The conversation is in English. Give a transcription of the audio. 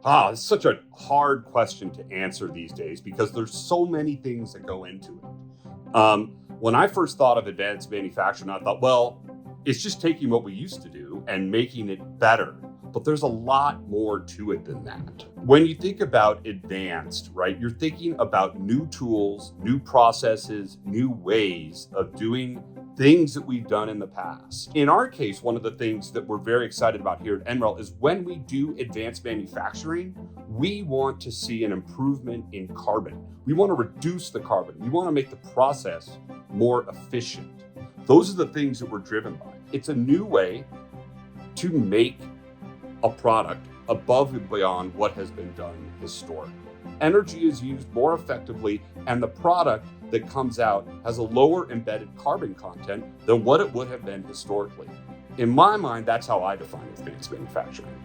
It's such a hard question to answer these days because there's so many things that go into it. When I first thought of advanced manufacturing, I thought, well, it's just taking what we used to do and making it better. But there's a lot more to it than that. When you think about advanced, right, you're thinking about new tools, new processes, new ways of doing things that we've done in the past. In our case, one of the things that we're very excited about here at NREL is when we do advanced manufacturing, we want to see an improvement in carbon. We want to reduce the carbon. We want to make the process more efficient. Those are the things that we're driven by. It's a new way to make a product above and beyond what has been done historically. Energy is used more effectively, and the product that comes out has a lower embedded carbon content than what it would have been historically. In my mind, that's how I define advanced manufacturing.